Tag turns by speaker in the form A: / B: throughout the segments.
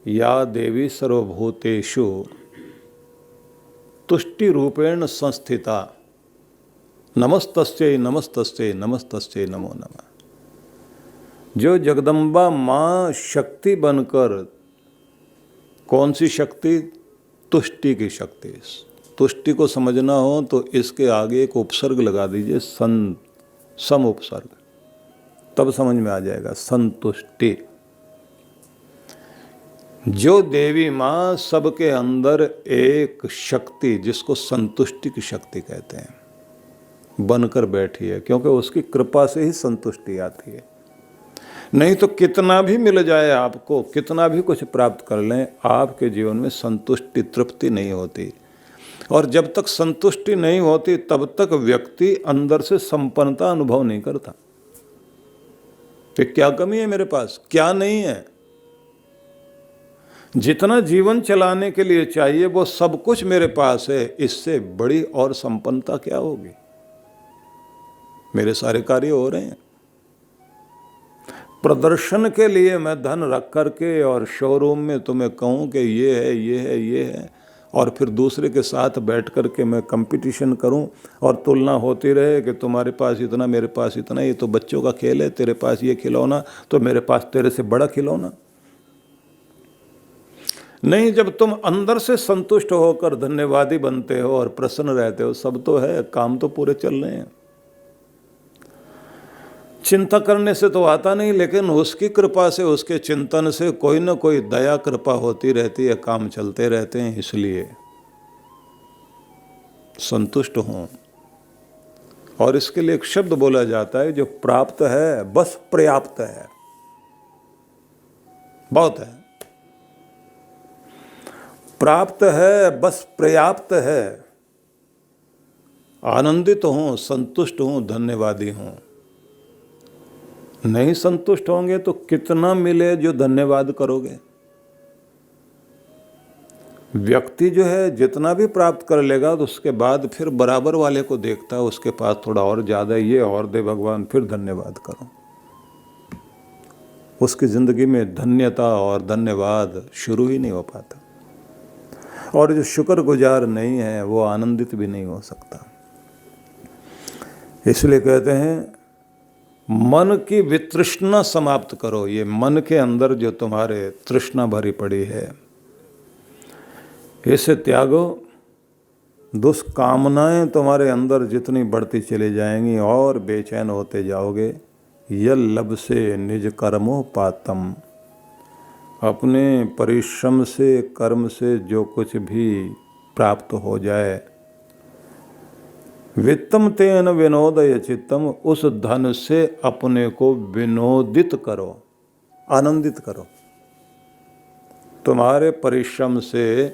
A: या देवी सर्वभूतेषु तुष्टि रूपेण संस्थिता नमस्तस्यै नमस्तस्यै नमस्तस्यै नमो नमः। जो जगदम्बा माँ शक्ति बनकर, कौन सी शक्ति? तुष्टि की शक्ति। तुष्टि को समझना हो तो इसके आगे एक उपसर्ग लगा दीजिए, सम उपसर्ग, तब समझ में आ जाएगा। संतुष्टि। जो देवी माँ सबके अंदर एक शक्ति, जिसको संतुष्टि की शक्ति कहते हैं, बनकर बैठी है, क्योंकि उसकी कृपा से ही संतुष्टि आती है। नहीं तो कितना भी मिल जाए आपको, कितना भी कुछ प्राप्त कर लें, आपके जीवन में संतुष्टि, तृप्ति नहीं होती। और जब तक संतुष्टि नहीं होती तब तक व्यक्ति अंदर से संपन्नता अनुभव नहीं करता कि क्या कमी है मेरे पास, क्या नहीं है। जितना जीवन चलाने के लिए चाहिए वो सब कुछ मेरे पास है, इससे बड़ी और संपन्नता क्या होगी? मेरे सारे कार्य हो रहे हैं। प्रदर्शन के लिए मैं धन रख करके और शोरूम में तुम्हें कहूं कि ये है, ये है, ये है, और फिर दूसरे के साथ बैठ कर के मैं कंपटीशन करूं और तुलना होती रहे कि तुम्हारे पास इतना, मेरे पास इतना, ये तो बच्चों का खेल है, तेरे पास ये खिलौना तो मेरे पास तेरे से बड़ा खिलौना। नहीं, जब तुम अंदर से संतुष्ट होकर धन्यवादी बनते हो और प्रसन्न रहते हो, सब तो है, काम तो पूरे चल रहे हैं। चिंता करने से तो आता नहीं, लेकिन उसकी कृपा से, उसके चिंतन से कोई ना कोई दया कृपा होती रहती है, काम चलते रहते हैं। इसलिए संतुष्ट हों। और इसके लिए एक शब्द बोला जाता है, जो प्राप्त है बस पर्याप्त है, बहुत है। प्राप्त है बस पर्याप्त है। आनंदित हों, संतुष्ट हों, धन्यवादी हों। नहीं संतुष्ट होंगे तो कितना मिले जो धन्यवाद करोगे? व्यक्ति जो है जितना भी प्राप्त कर लेगा तो उसके बाद फिर बराबर वाले को देखता है, उसके पास थोड़ा और ज्यादा, ये और दे भगवान, फिर धन्यवाद करो। उसकी जिंदगी में धन्यता और धन्यवाद शुरू ही नहीं हो पाता। और जो शुक्रगुजार नहीं है वो आनंदित भी नहीं हो सकता। इसलिए कहते हैं मन की वितृष्णा समाप्त करो। ये मन के अंदर जो तुम्हारे तृष्णा भरी पड़ी है, इसे त्यागो। दुष्कामनाएं तुम्हारे अंदर जितनी बढ़ती चली जाएंगी और बेचैन होते जाओगे। यल्लभ से निज कर्मो पातम। अपने परिश्रम से, कर्म से जो कुछ भी प्राप्त हो जाए, वित्तम तेन विनोदय चित्तम, उस धन से अपने को विनोदित करो, आनंदित करो। तुम्हारे परिश्रम से,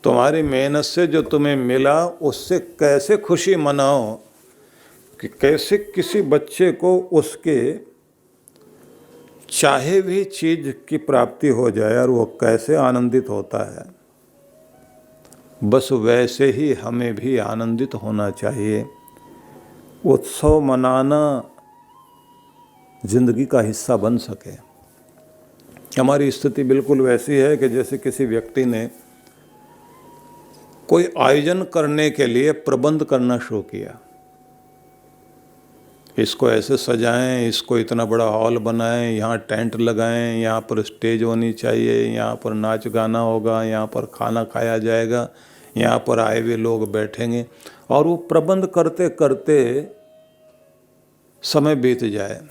A: तुम्हारी मेहनत से जो तुम्हें मिला, उससे कैसे खुशी मनाओ कि कैसे किसी बच्चे को उसके चाहे भी चीज की प्राप्ति हो जाए और वो कैसे आनंदित होता है, बस वैसे ही हमें भी आनंदित होना चाहिए। उत्सव मनाना जिंदगी का हिस्सा बन सके। हमारी स्थिति बिल्कुल वैसी है कि जैसे किसी व्यक्ति ने कोई आयोजन करने के लिए प्रबंध करना शुरू किया। इसको ऐसे सजाएं, इसको इतना बड़ा हॉल बनाएं, यहाँ टेंट लगाएं, यहाँ पर स्टेज होनी चाहिए, यहाँ पर नाच गाना होगा, यहाँ पर खाना खाया जाएगा, यहाँ पर आए हुए लोग बैठेंगे। और वो प्रबंध करते करते समय बीत जाए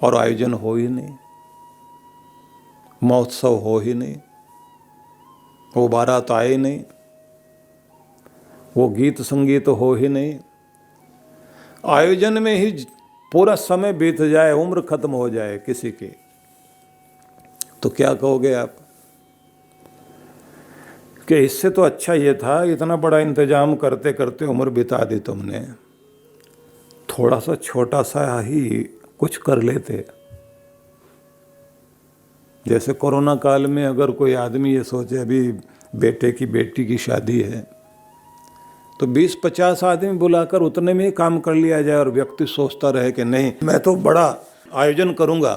A: और आयोजन हो ही नहीं, महोत्सव हो ही नहीं, वो बारात आए ही नहीं, वो गीत संगीत हो ही नहीं। आयोजन में ही पूरा समय बीत जाए, उम्र खत्म हो जाए किसी की, तो क्या कहोगे आप कि इससे तो अच्छा ये था, इतना बड़ा इंतजाम करते करते उम्र बिता दी तुमने, थोड़ा सा छोटा सा ही कुछ कर लेते। जैसे कोरोना काल में अगर कोई आदमी ये सोचे अभी बेटे की बेटी की शादी है तो 20-50 आदमी बुलाकर उतने में ही काम कर लिया जाए और व्यक्ति सोचता रहे कि नहीं मैं तो बड़ा आयोजन करूंगा।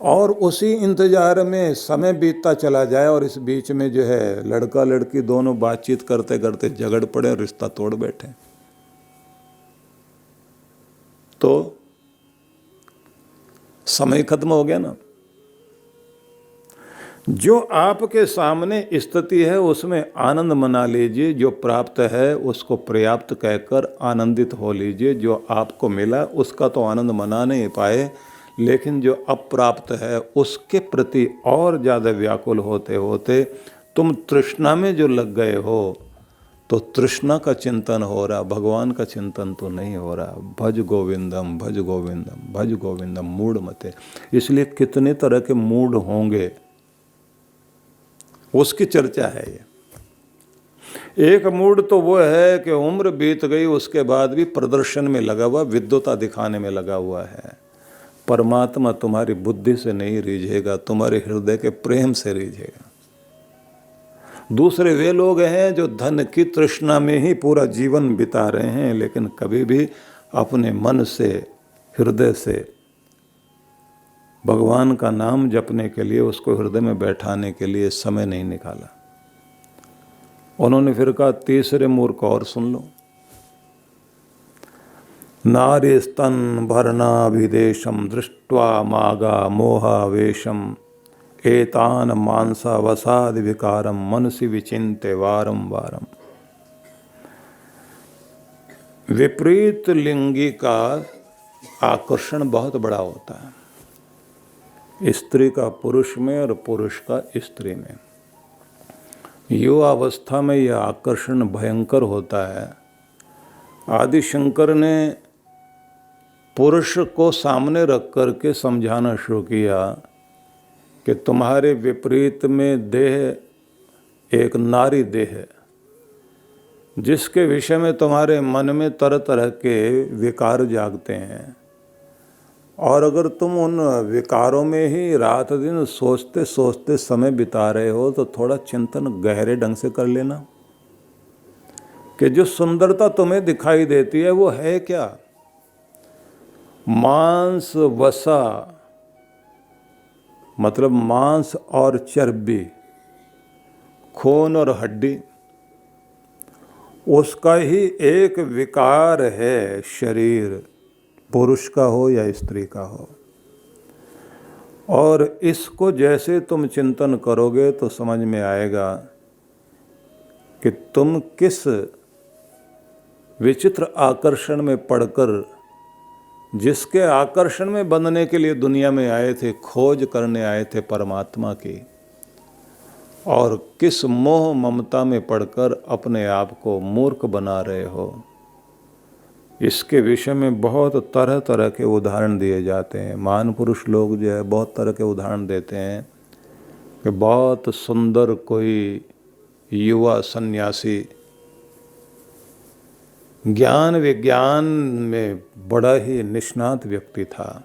A: और उसी इंतजार में समय बीतता चला जाए और इस बीच में जो है लड़का लड़की दोनों बातचीत करते करते झगड़ पड़े और रिश्ता तोड़ बैठे, तो समय खत्म हो गया ना। जो आपके सामने स्थिति है उसमें आनंद मना लीजिए, जो प्राप्त है उसको पर्याप्त कहकर आनंदित हो लीजिए। जो आपको मिला उसका तो आनंद मना नहीं पाए, लेकिन जो अप्राप्त है उसके प्रति और ज़्यादा व्याकुल होते होते तुम तृष्णा में जो लग गए हो, तो तृष्णा का चिंतन हो रहा, भगवान का चिंतन तो नहीं हो रहा। भज गोविंदम भज गोविंदम भज गोविंदम मूढ़ मते। इसलिए कितने तरह के मूढ़ होंगे उसकी चर्चा है ये। एक मूड तो वो है कि उम्र बीत गई उसके बाद भी प्रदर्शन में लगा हुआ, विद्वता दिखाने में लगा हुआ है। परमात्मा तुम्हारी बुद्धि से नहीं रीझेगा, तुम्हारे हृदय के प्रेम से रीझेगा। दूसरे वे लोग हैं जो धन की तृष्णा में ही पूरा जीवन बिता रहे हैं, लेकिन कभी भी अपने मन से, हृदय से भगवान का नाम जपने के लिए, उसको हृदय में बैठाने के लिए समय नहीं निकाला। उन्होंने फिर कहा तीसरे मूर्ख और सुन लो। नारी स्तन भरणाभिदेशम दृष्ट्वा मागा मोहावेशम एतान मांसा वसाद विकारम मनसि विचिन्त्य वारम वारम। विपरीत लिंगी का आकर्षण बहुत बड़ा होता है, स्त्री का पुरुष में और पुरुष का स्त्री में। युवावस्था में यह आकर्षण भयंकर होता है। आदि शंकर ने पुरुष को सामने रख करके समझाना शुरू किया कि तुम्हारे विपरीत में देह एक नारी देह है, जिसके विषय में तुम्हारे मन में तरह तरह के विकार जागते हैं, और अगर तुम उन विकारों में ही रात दिन सोचते सोचते समय बिता रहे हो, तो थोड़ा चिंतन गहरे ढंग से कर लेना कि जो सुंदरता तुम्हें दिखाई देती है वो है क्या। मांस वसा मतलब मांस और चर्बी, खून और हड्डी, उसका ही एक विकार है शरीर, पुरुष का हो या स्त्री का हो। और इसको जैसे तुम चिंतन करोगे तो समझ में आएगा कि तुम किस विचित्र आकर्षण में पड़कर, जिसके आकर्षण में बंधने के लिए दुनिया में आए थे, खोज करने आए थे परमात्मा की, और किस मोह ममता में पड़कर अपने आप को मूर्ख बना रहे हो। इसके विषय में बहुत तरह तरह के उदाहरण दिए जाते हैं। महान पुरुष लोग जो है बहुत तरह के उदाहरण देते हैं कि बहुत सुंदर कोई युवा सन्यासी ज्ञान विज्ञान में बड़ा ही निष्णात व्यक्ति था।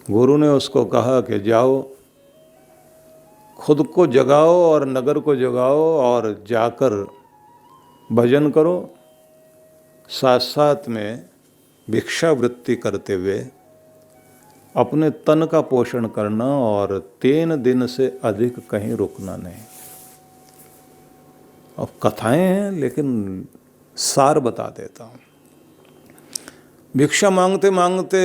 A: गुरु ने उसको कहा कि जाओ खुद को जगाओ और नगर को जगाओ और जाकर भजन करो, साथ साथ में भिक्षावृत्ति करते हुए अपने तन का पोषण करना, और 3 दिन से अधिक कहीं रुकना नहीं। अब कथाएं हैं लेकिन सार बता देता हूँ। भिक्षा मांगते मांगते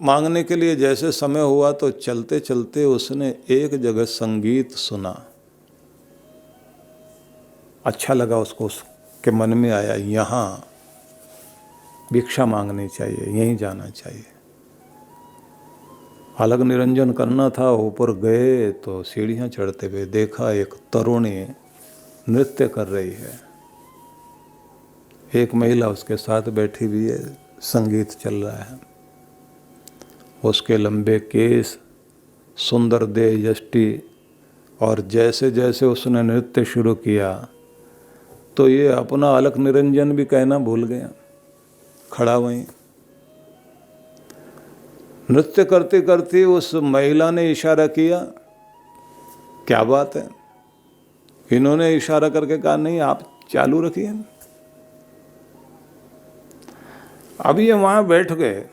A: मांगने के लिए जैसे समय हुआ तो चलते चलते उसने एक जगह संगीत सुना। अच्छा लगा उसको, उसके मन में आया यहाँ भिक्षा मांगनी चाहिए, यहीं जाना चाहिए। अलग निरंजन करना था, ऊपर गए तो सीढ़ियाँ चढ़ते हुए देखा एक तरुणी नृत्य कर रही है, एक महिला उसके साथ बैठी हुई है, संगीत चल रहा है। उसके लंबे केस, सुंदर देह यष्टि, और जैसे जैसे उसने नृत्य शुरू किया तो ये अपना अलग निरंजन भी कहना भूल गया, खड़ा वहीं। नृत्य करते करते उस महिला ने इशारा किया, क्या बात है? इन्होंने इशारा करके कहा नहीं आप चालू रखिए। अब ये वहां बैठ गए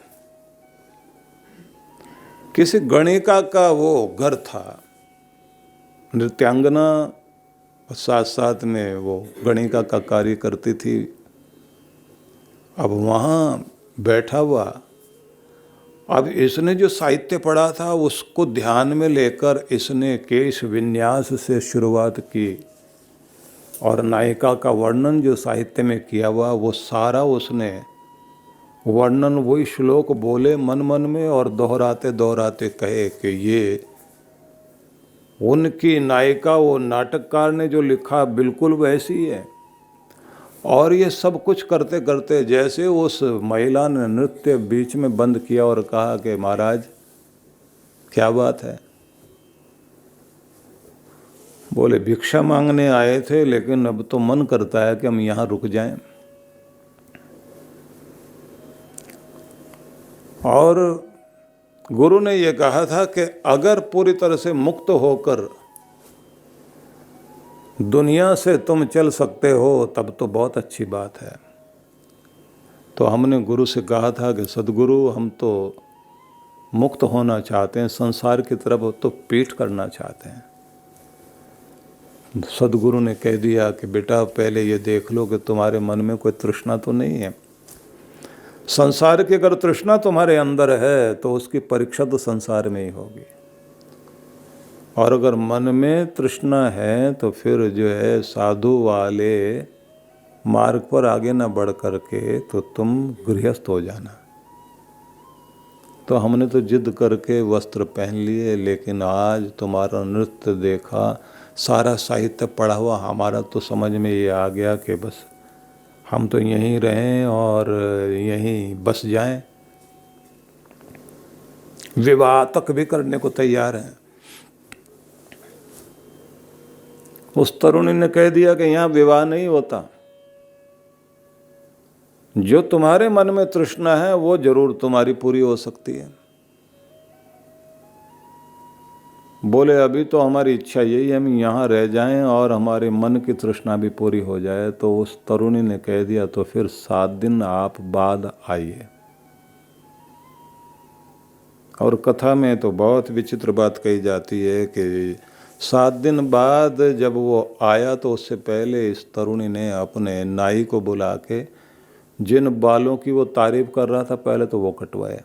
A: किसी गणिका का वो घर था, नृत्यांगना, साथ साथ में वो गणिका का कार्य करती थी। अब वहाँ बैठा हुआ, अब इसने जो साहित्य पढ़ा था उसको ध्यान में लेकर इसने केश विन्यास से शुरुआत की और नायिका का वर्णन जो साहित्य में किया हुआ वो सारा उसने वर्णन वही श्लोक बोले मन मन में और दोहराते दोहराते कहे कि ये उनकी नायिका, वो नाटककार ने जो लिखा बिल्कुल वैसी है। और ये सब कुछ करते करते जैसे उस महिला ने नृत्य बीच में बंद किया और कहा कि महाराज क्या बात है? बोले भिक्षा मांगने आए थे लेकिन अब तो मन करता है कि हम यहाँ रुक जाएं। और गुरु ने ये कहा था कि अगर पूरी तरह से मुक्त होकर दुनिया से तुम चल सकते हो तब तो बहुत अच्छी बात है। तो हमने गुरु से कहा था कि सदगुरु हम तो मुक्त होना चाहते हैं, संसार की तरफ तो पीठ करना चाहते हैं। सदगुरु ने कह दिया कि बेटा पहले ये देख लो कि तुम्हारे मन में कोई तृष्णा तो नहीं है। संसार की अगर तृष्णा तुम्हारे अंदर है तो उसकी परीक्षा तो संसार में ही होगी। और अगर मन में तृष्णा है तो फिर जो है साधु वाले मार्ग पर आगे ना बढ़ करके तो तुम गृहस्थ हो जाना। तो हमने तो जिद करके वस्त्र पहन लिए, लेकिन आज तुम्हारा नृत्य देखा, सारा साहित्य पढ़ा हुआ, हमारा तो समझ में ये आ गया कि बस हम तो यहीं रहें और यहीं बस जाएं। विवाह तक भी करने को तैयार हैं। उस तरुणी ने कह दिया कि यहाँ विवाह नहीं होता, जो तुम्हारे मन में तृष्णा है वो जरूर तुम्हारी पूरी हो सकती है। बोले अभी तो हमारी इच्छा यही है हम यहाँ रह जाएं और हमारे मन की तृष्णा भी पूरी हो जाए। तो उस तरुणी ने कह दिया तो फिर 7 दिन आप बाद आइए। और कथा में तो बहुत विचित्र बात कही जाती है कि 7 दिन बाद जब वो आया तो उससे पहले इस तरुणी ने अपने नाई को बुला के जिन बालों की वो तारीफ कर रहा था पहले तो वो कटवाए,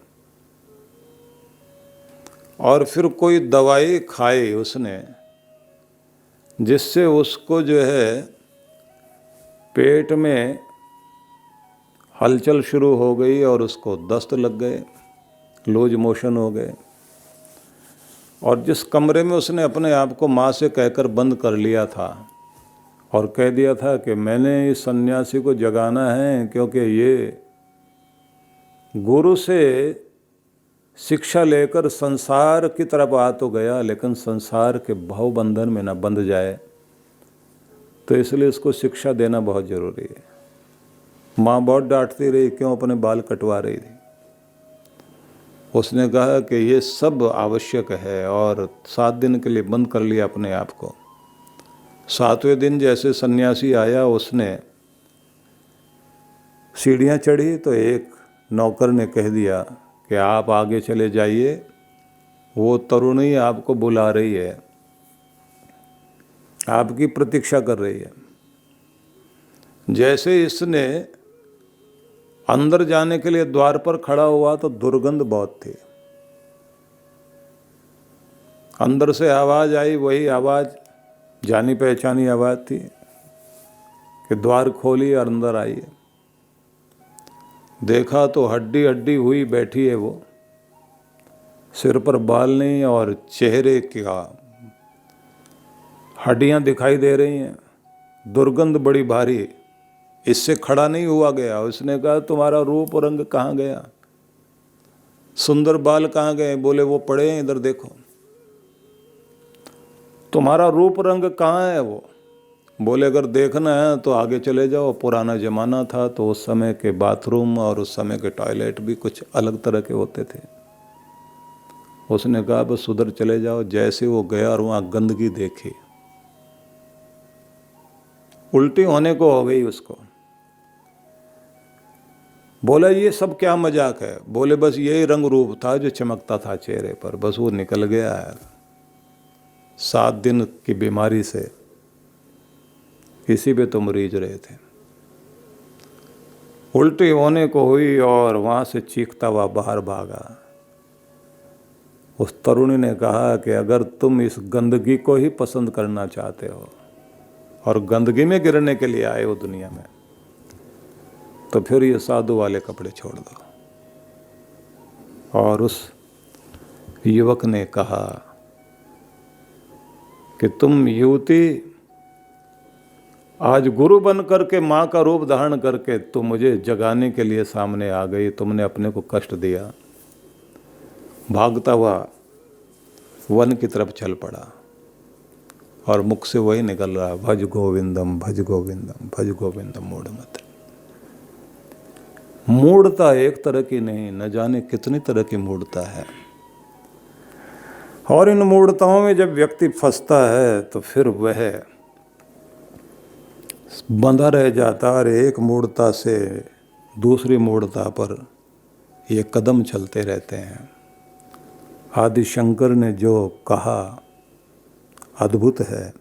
A: और फिर कोई दवाई खाई उसने जिससे उसको जो है पेट में हलचल शुरू हो गई और उसको दस्त लग गए, लूज मोशन हो गए। और जिस कमरे में उसने अपने आप को माँ से कहकर बंद कर लिया था और कह दिया था कि मैंने इस सन्यासी को जगाना है क्योंकि ये गुरु से शिक्षा लेकर संसार की तरफ आ तो गया लेकिन संसार के भाव बंधन में ना बंध जाए, तो इसलिए इसको शिक्षा देना बहुत ज़रूरी है। माँ बहुत डांटती रही, क्यों अपने बाल कटवा रही थी। उसने कहा कि ये सब आवश्यक है और 7 दिन के लिए बंद कर लिया अपने आप को। 7वें दिन जैसे सन्यासी आया, उसने सीढ़ियाँ चढ़ी तो एक नौकर ने कह दिया कि आप आगे चले जाइए, वो तरुणी आपको बुला रही है, आपकी प्रतीक्षा कर रही है। जैसे इसने अंदर जाने के लिए द्वार पर खड़ा हुआ तो दुर्गंध बहुत थी। अंदर से आवाज़ आई, वही आवाज़ जानी पहचानी आवाज़ थी कि द्वार खोलिए और अंदर आइए। देखा तो हड्डी हड्डी हुई बैठी है वो, सिर पर बाल नहीं और चेहरे का हड्डियां दिखाई दे रही हैं, दुर्गंध बड़ी भारी, इससे खड़ा नहीं हुआ गया। उसने कहा तुम्हारा रूप रंग कहाँ गया, सुंदर बाल कहाँ गए? बोले वो पड़े हैं इधर देखो। तुम्हारा रूप रंग कहाँ है वो? बोले अगर देखना है तो आगे चले जाओ, पुराना ज़माना था तो उस समय के बाथरूम और उस समय के टॉयलेट भी कुछ अलग तरह के होते थे। उसने कहा बस उधर चले जाओ। जैसे वो गया और वहाँ गंदगी देखी, उल्टी होने को हो गई उसको। बोला ये सब क्या मजाक है? बोले बस यही रंग रूप था जो चमकता था चेहरे पर, बस वो निकल गया है 7 दिन की बीमारी से, इसी पे तो मरीज रहे थे। उल्टी होने को हुई और वहां से चीखता हुआ बाहर भागा। उस तरुणी ने कहा कि अगर तुम इस गंदगी को ही पसंद करना चाहते हो और गंदगी में गिरने के लिए आए हो दुनिया में, तो फिर ये साधु वाले कपड़े छोड़ दो। और उस युवक ने कहा कि तुम युवती आज गुरु बन करके, माँ का रूप धारण करके तुम मुझे जगाने के लिए सामने आ गई, तुमने अपने को कष्ट दिया। भागता हुआ वन की तरफ चल पड़ा और मुख से वही निकल रहा, भज गोविंदम भज गोविंदम भज गोविंदम मूढ़ मत। मूढ़ता एक तरह की नहीं, न जाने कितनी तरह की मूढ़ता है। और इन मूढ़ताओं में जब व्यक्ति फंसता है तो फिर वह बंधा रह जाता, और एक मूढ़ता से दूसरी मूढ़ता पर ये कदम चलते रहते हैं। आदि शंकर ने जो कहा अद्भुत है।